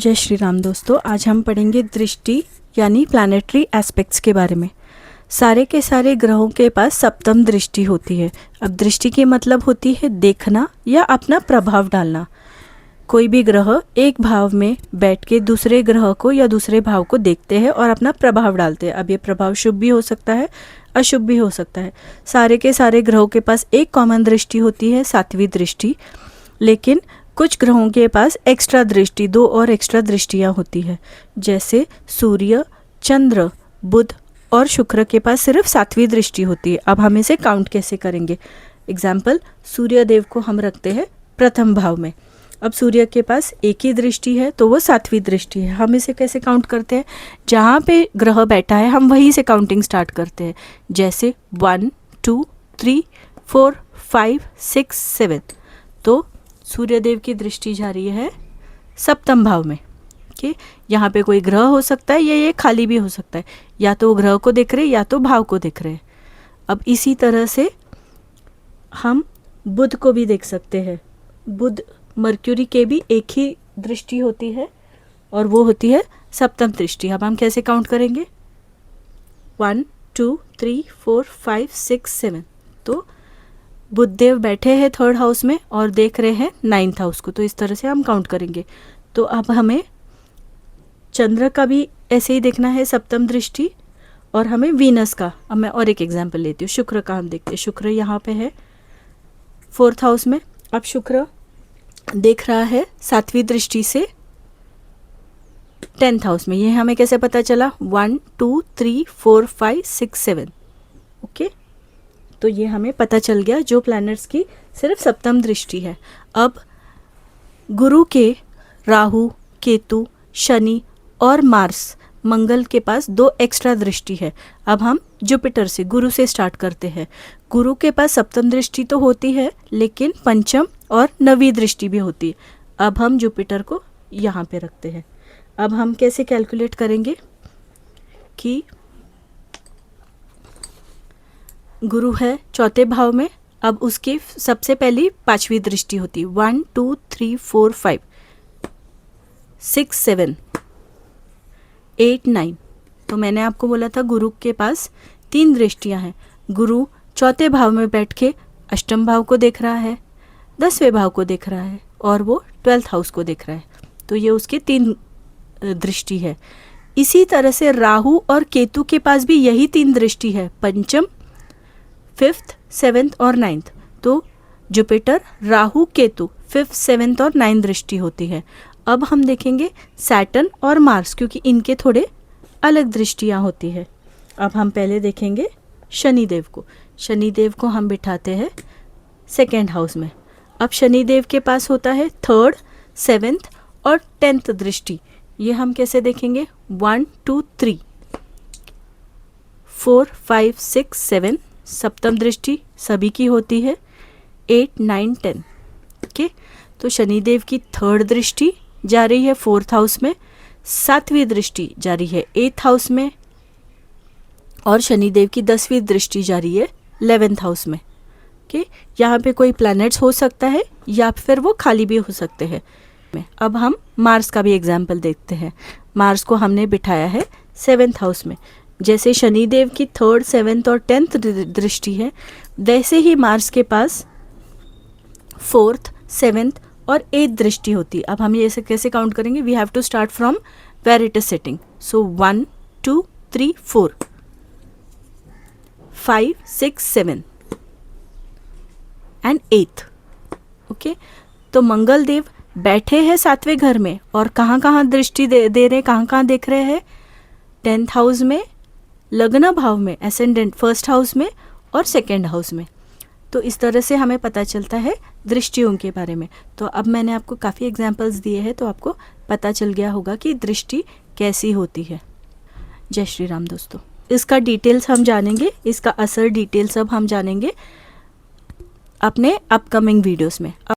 जय श्री राम दोस्तों, आज हम पढ़ेंगे दृष्टि यानी प्लैनेटरी एस्पेक्ट्स के बारे में। सारे के सारे ग्रहों के पास सप्तम दृष्टि होती है। अब दृष्टि की मतलब होती है देखना या अपना प्रभाव डालना। कोई भी ग्रह एक भाव में बैठ के दूसरे ग्रह को या दूसरे भाव को देखते हैं और अपना प्रभाव डालते हैं। अब ये प्रभाव शुभ भी हो सकता है, अशुभ भी हो सकता है। सारे के सारे ग्रहों के पास एक कॉमन दृष्टि होती है, सातवीं दृष्टि। लेकिन कुछ ग्रहों के पास एक्स्ट्रा दृष्टि, दो और एक्स्ट्रा दृष्टियां होती है। जैसे सूर्य, चंद्र, बुध और शुक्र के पास सिर्फ सातवीं दृष्टि होती है। अब हम इसे काउंट कैसे करेंगे? एग्जाम्पल, सूर्य देव को हम रखते हैं प्रथम भाव में। अब सूर्य के पास एक ही दृष्टि है तो वो सातवीं दृष्टि है। हम इसे कैसे काउंट करते हैं? जहाँ पे ग्रह बैठा है हम वहीं से काउंटिंग स्टार्ट करते हैं। जैसे 1 2 3 4 5 6 7, तो सूर्यदेव की दृष्टि जा रही है सप्तम भाव में। ओके, यहाँ पे कोई ग्रह हो सकता है या ये खाली भी हो सकता है, या तो ग्रह को देख रहे या तो भाव को देख रहे हैं। अब इसी तरह से हम बुध को भी देख सकते हैं। बुध, मर्क्यूरी के भी एक ही दृष्टि होती है और वो होती है सप्तम दृष्टि। अब हम कैसे काउंट करेंगे? 1 2 3 4 5 6 7, तो बुधदेव बैठे हैं थर्ड हाउस में और देख रहे हैं नाइन्थ हाउस को, तो इस तरह से हम काउंट करेंगे। तो अब हमें चंद्र का भी ऐसे ही देखना है, सप्तम दृष्टि, और हमें वीनस का। अब मैं और एक एग्जांपल लेती हूँ, शुक्र का हम देखते हैं। शुक्र यहाँ पे है फोर्थ हाउस में। अब शुक्र देख रहा है सातवीं दृष्टि से 10th हाउस में। ये हमें कैसे पता चला? 1 2 3 4 5 6 7। ओके, तो ये हमें पता चल गया जो प्लैनेट्स की सिर्फ सप्तम दृष्टि है। अब गुरु के राहु, केतु, शनि और मार्स, मंगल के पास दो एक्स्ट्रा दृष्टि है। अब हम जुपिटर से, गुरु से स्टार्ट करते हैं। गुरु के पास सप्तम दृष्टि तो होती है लेकिन पंचम और नवीं दृष्टि भी होती है। अब हम जुपिटर को यहाँ पे रखते हैं। अब हम कैसे कैलकुलेट करेंगे कि गुरु है चौथे भाव में। अब उसकी सबसे पहली पांचवी दृष्टि होती है। 1 2 3 4 5 6 7 8 9। तो मैंने आपको बोला था गुरु के पास 3 दृष्टियां हैं। गुरु चौथे भाव में बैठ के अष्टम भाव को देख रहा है, 10वें भाव को देख रहा है और वो 12th हाउस को देख रहा है। तो ये उसके 3 दृष्टि है। इसी तरह से राहु और केतु के पास भी यही 3 दृष्टि है, पंचम, 5th 7th और 9th। तो Jupiter, Rahu, Ketu 5th 7th और 9th दृष्टि होती है। अब हम देखेंगे सैटर्न और मार्स, क्योंकि इनके थोड़े अलग दृष्टियां होती है। अब हम पहले देखेंगे शनिदेव को। शनिदेव को हम बिठाते हैं 2nd हाउस में। अब शनिदेव के पास होता है 3rd 7th और 10th दृष्टि। ये हम कैसे देखेंगे? 1 2 3 4 5 6 7, सप्तम दृष्टि सभी की होती है। 8 9 10। ओके, तो शनिदेव की 3rd दृष्टि जा रही है 4th हाउस में, 7वीं दृष्टि जा रही है 8th हाउस में, और शनिदेव की 10वीं दृष्टि जा रही है 11th हाउस में। ओके, यहाँ पे कोई प्लैनेट्स हो सकता है या फिर वो खाली भी हो सकते हैं। अब हम मार्स का भी एग्जाम्पल देखते हैं। मार्स को हमने बिठाया है 7th हाउस में। जैसे शनिदेव की 3rd 7th और 10th दृष्टि है, वैसे ही मार्स के पास 4th 7th और 8th दृष्टि होती है। अब हम ये कैसे काउंट करेंगे? We have to start from where it is sitting. So 1 2 3 4 5 6 7 and 8th। Okay, तो मंगल देव बैठे हैं 7वें घर में और कहाँ दृष्टि दे रहे हैं, कहाँ देख रहे हैं? 10th हाउस में, लग्न भाव में, एसेंडेंट 1st हाउस में और 2nd हाउस में। तो इस तरह से हमें पता चलता है दृष्टियों के बारे में। तो अब मैंने आपको काफ़ी एग्जाम्पल्स दिए हैं, तो आपको पता चल गया होगा कि दृष्टि कैसी होती है। जय श्री राम दोस्तों, इसका डिटेल्स हम जानेंगे, इसका असर डिटेल्स अब हम जानेंगे अपने अपकमिंग वीडियोस में।